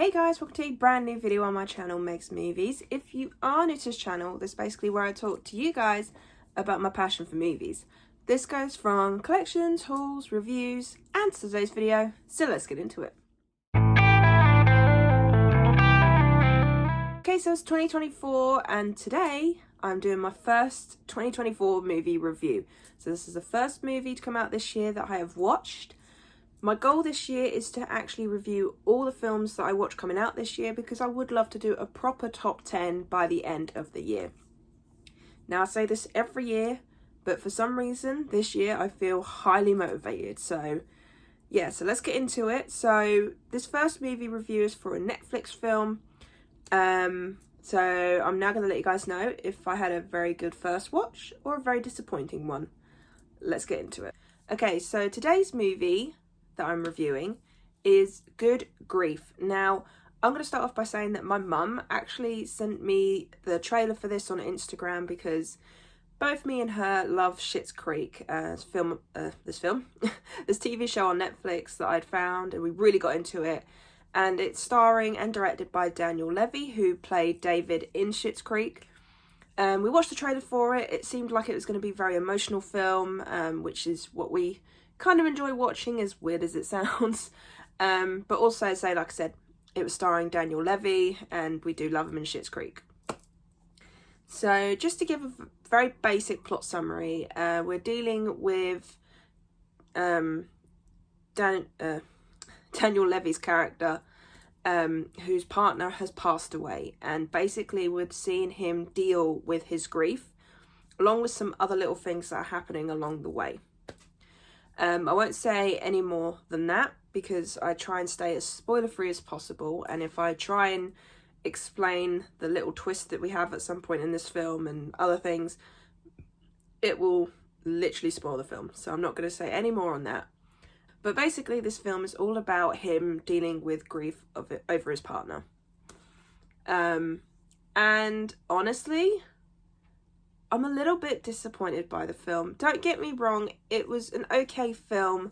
Hey guys, welcome to a brand new video on my channel, Meg's Movies. If you are new to this channel, this is basically where I talk to you guys about my passion for movies. This goes from collections, hauls, reviews, and today's video, so let's get into it. Okay, so it's 2024 and today I'm doing my first 2024 movie review. So this is the first movie to come out this year that I have watched. My goal this year is to actually review all the films that I watch coming out this year because I would love to do a proper top 10 by the end of the year. Now I say this every year, but for some reason this year I feel highly motivated. So yeah, so let's get into it. So this first movie review is for a Netflix film. So I'm now going to let you guys know if I had a very good first watch or a very disappointing one. Let's get into it. Okay, so today's movie that I'm reviewing is Good Grief. Now, I'm going to start off by saying that my mum actually sent me the trailer for this on Instagram because both me and her love Schitt's Creek, this TV show on Netflix that I'd found, and we really got into it. And it's starring and directed by Daniel Levy, who played David in Schitt's Creek. We watched the trailer for it. It seemed like it was going to be a very emotional film, which is what we kind of enjoy watching, as weird as it sounds. But also, like I said, it was starring Daniel Levy, and we do love him in Schitt's Creek. So just to give a very basic plot summary, we're dealing with Daniel Levy's character, whose partner has passed away, and basically we're seeing him deal with his grief, along with some other little things that are happening along the way. I won't say any more than that because I try and stay as spoiler-free as possible, and if I try and explain the little twist that we have at some point in this film and other things, it will literally spoil the film, so I'm not going to say any more on that. But basically this film is all about him dealing with grief over his partner. And honestly, I'm a little bit disappointed by the film. Don't get me wrong, it was an okay film,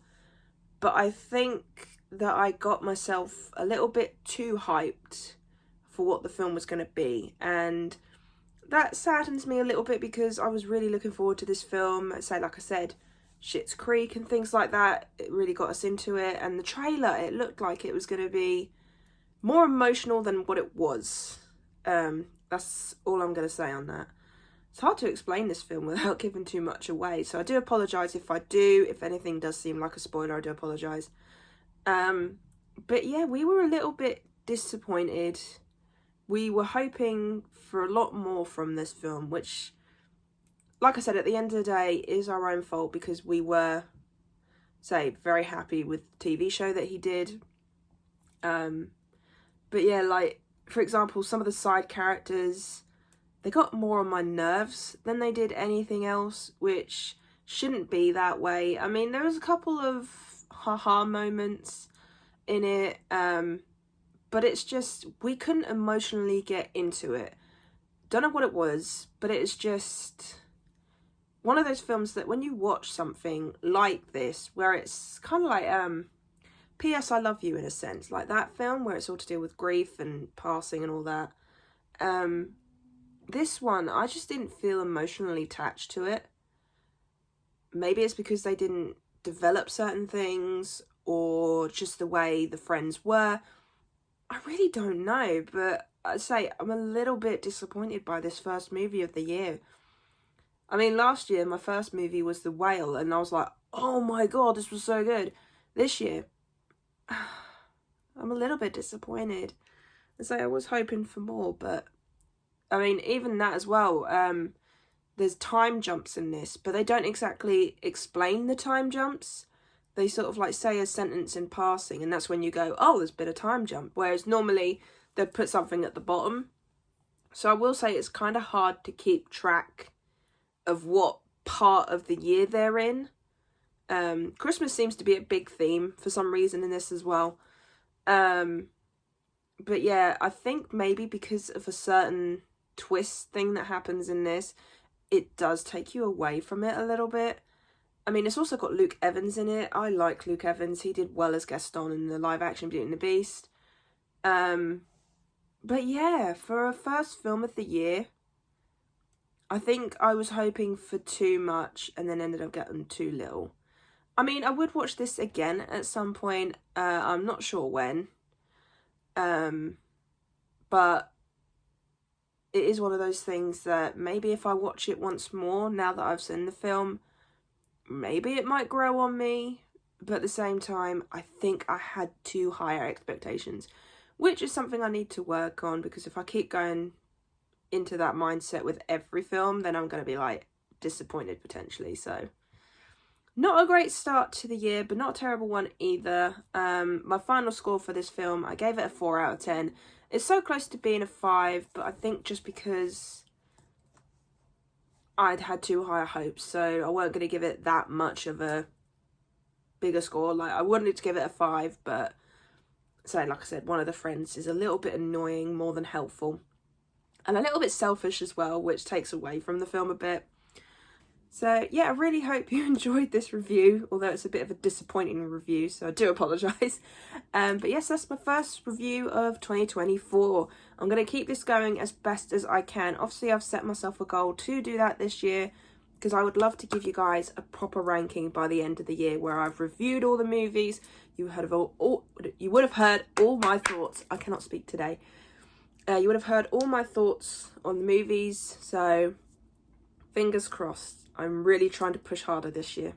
but I think that I got myself a little bit too hyped for what the film was going to be. And that saddens me a little bit because I was really looking forward to this film. Like I said, Schitt's Creek and things like that, it really got us into it. And the trailer, it looked like it was going to be more emotional than what it was. That's all I'm going to say on that. It's hard to explain this film without giving too much away, so I do apologise if anything does seem like a spoiler, I do apologise. But yeah, we were a little bit disappointed. We were hoping for a lot more from this film, which, like I said, at the end of the day, is our own fault because we were, very happy with the TV show that he did. But yeah, like, for example, some of the side characters, they got more on my nerves than they did anything else, which shouldn't be that way. I mean, there was a couple of haha moments in it, but it's just, we couldn't emotionally get into it. Don't know what it was, but it's just one of those films that when you watch something like this, where it's kind of like P.S. I Love You in a sense, like that film where it's all to do with grief and passing and all that. This one, I just didn't feel emotionally attached to it. Maybe it's because they didn't develop certain things or just the way the friends were. I really don't know, but I'd say I'm a little bit disappointed by this first movie of the year. I mean, last year, my first movie was The Whale, and I was like, oh my god, this was so good. This year, I'm a little bit disappointed. I was hoping for more, but I mean, even that as well, there's time jumps in this, but they don't exactly explain the time jumps. They sort of like say a sentence in passing, and that's when you go, oh, there's been a time jump. Whereas normally they'd put something at the bottom. So I will say it's kind of hard to keep track of what part of the year they're in. Christmas seems to be a big theme for some reason in this as well. But yeah, I think maybe because of a certain twist thing that happens in this, it does take you away from it a little bit. I mean, it's also got Luke Evans in it. I like Luke Evans. He did well as Gaston in the live action Beauty and the Beast. But yeah, for a first film of the year, I think I was hoping for too much and then ended up getting too little. I mean, I would watch this again at some point. I'm not sure when. But it is one of those things that maybe if I watch it once more, now that I've seen the film, maybe it might grow on me. But at the same time, I think I had too higher expectations, which is something I need to work on, because if I keep going into that mindset with every film, then I'm going to be like disappointed potentially. So not a great start to the year, but not a terrible one either. My final score for this film, I gave it a 4 out of 10. It's so close to being a 5, but I think just because I'd had too high hopes, so I weren't going to give it that much of a bigger score. Like, I wanted to give it a 5, but so like I said, one of the friends is a little bit annoying more than helpful, and a little bit selfish as well, which takes away from the film a bit. So yeah, I really hope you enjoyed this review, although it's a bit of a disappointing review, so I do apologise. But yes, that's my first review of 2024. I'm going to keep this going as best as I can. Obviously, I've set myself a goal to do that this year, because I would love to give you guys a proper ranking by the end of the year, where I've reviewed all the movies. You would have heard all my thoughts. I cannot speak today. You would have heard all my thoughts on the movies, so fingers crossed. I'm really trying to push harder this year.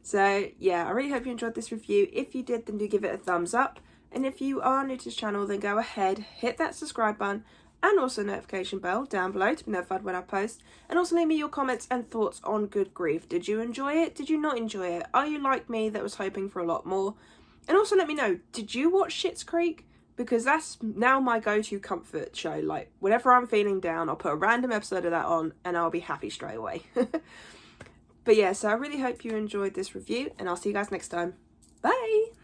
So yeah, I really hope you enjoyed this review. If you did, then do give it a thumbs up. And if you are new to this channel, then go ahead, hit that subscribe button and also notification bell down below to be notified when I post. And also leave me your comments and thoughts on Good Grief. Did you enjoy it? Did you not enjoy it? Are you like me that was hoping for a lot more? And also let me know, did you watch Schitt's Creek? Because that's now my go-to comfort show. Like, whenever I'm feeling down, I'll put a random episode of that on and I'll be happy straight away. But yeah, so I really hope you enjoyed this review, and I'll see you guys next time. Bye!